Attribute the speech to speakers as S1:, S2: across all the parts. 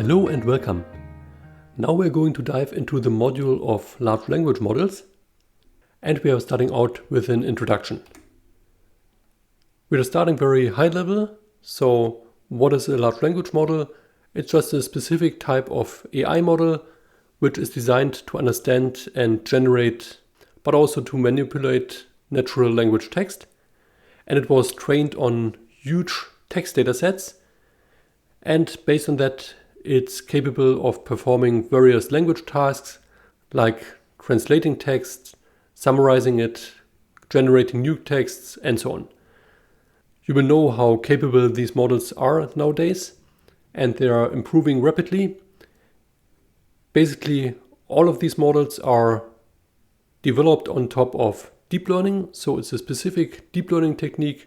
S1: Hello and welcome. Now we're going to dive into the module of large language models, and we are starting out with an introduction. We are starting very high level. So what is a large language model? It's just a specific type of AI model which is designed to understand and generate, but also to manipulate natural language text. And it was trained on huge text data sets. And based on that, it's capable of performing various language tasks like translating text, summarizing it, generating new texts, and so on. You will know how capable these models are nowadays, and they are improving rapidly. Basically, all of these models are developed on top of deep learning, so it's a specific deep learning technique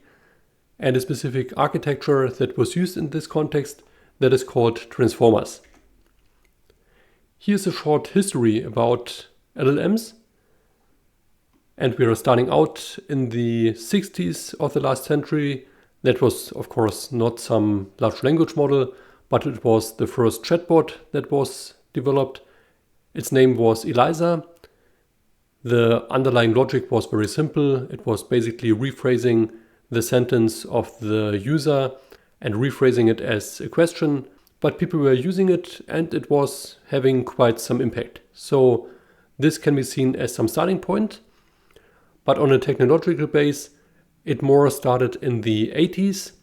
S1: and a specific architecture that was used in this context that is called transformers. Here's a short history about LLMs. And we are starting out in the 60s of the last century. That was, of course, not some large language model, but it was the first chatbot that was developed. Its name was Eliza. The underlying logic was very simple. It was basically rephrasing the sentence of the user and rephrasing it as a question, but people were using it and it was having quite some impact. So this can be seen as some starting point, but on a technological base, it more started in the 80s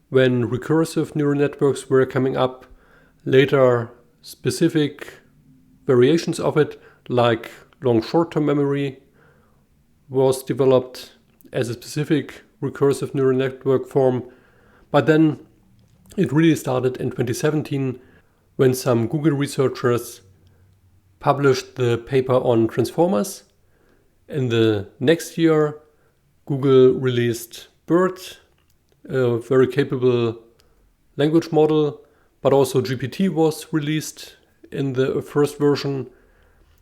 S1: when recursive neural networks were coming up. Later, specific variations of it, like long short-term memory, was developed as a specific recursive neural network form. But then it really started in 2017 when some Google researchers published the paper on transformers. In the next year, Google released BERT, a very capable language model, but also GPT was released in the first version.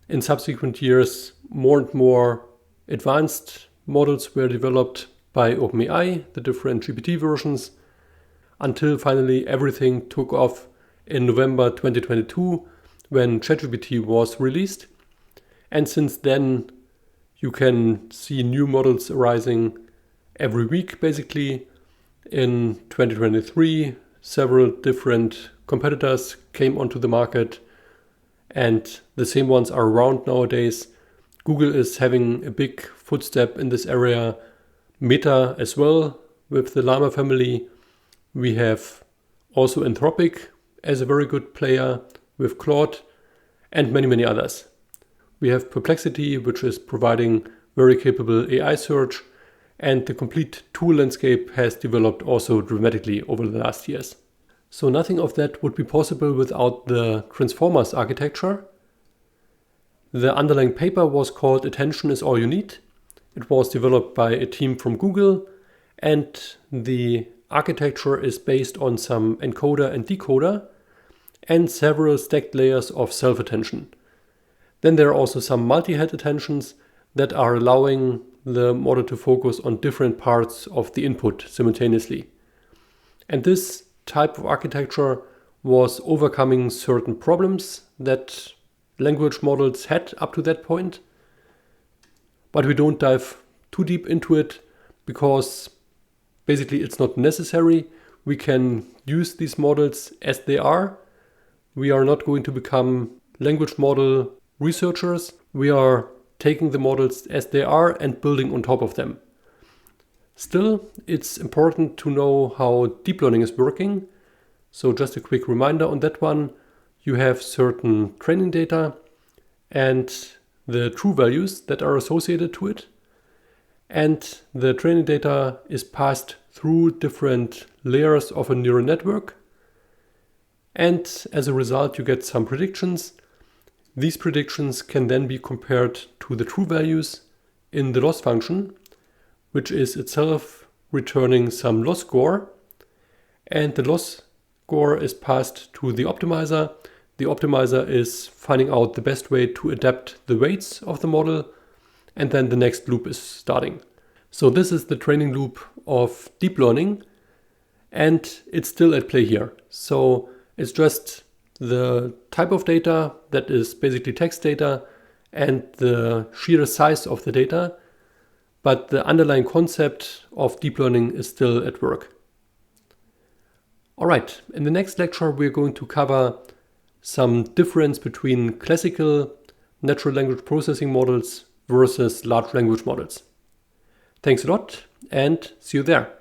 S1: In subsequent years, more and more advanced models were developed by OpenAI, the different GPT versions, until finally everything took off in November 2022 when ChatGPT was released. And since then, you can see new models arising every week, basically. In 2023, several different competitors came onto the market, and the same ones are around nowadays. Google is having a big footstep in this area. Meta as well, with the Llama family. We have also Anthropic as a very good player with Claude, and many, many others. We have Perplexity, which is providing very capable AI search, and the complete tool landscape has developed also dramatically over the last years. So nothing of that would be possible without the transformers architecture. The underlying paper was called Attention is All You Need. It was developed by a team from Google, and the architecture is based on some encoder and decoder and several stacked layers of self-attention. Then there are also some multi-head attentions that are allowing the model to focus on different parts of the input simultaneously. And this type of architecture was overcoming certain problems that language models had up to that point. But we don't dive too deep into it because basically it's not necessary. We can use these models as they are. We are not going to become language model researchers. We are taking the models as they are and building on top of them. Still, it's important to know how deep learning is working. So just a quick reminder on that one. You have certain training data and the true values that are associated to it. And the training data is passed through different layers of a neural network. And as a result, you get some predictions. These predictions can then be compared to the true values in the loss function, which is itself returning some loss score. And the loss score is passed to the optimizer. The optimizer is finding out the best way to adapt the weights of the model, and then the next loop is starting. So this is the training loop of deep learning, and it's still at play here. So it's just the type of data, that is basically text data, and the sheer size of the data, but the underlying concept of deep learning is still at work. Alright, in the next lecture we're going to cover some difference between classical natural language processing models versus large language models. Thanks a lot and see you there.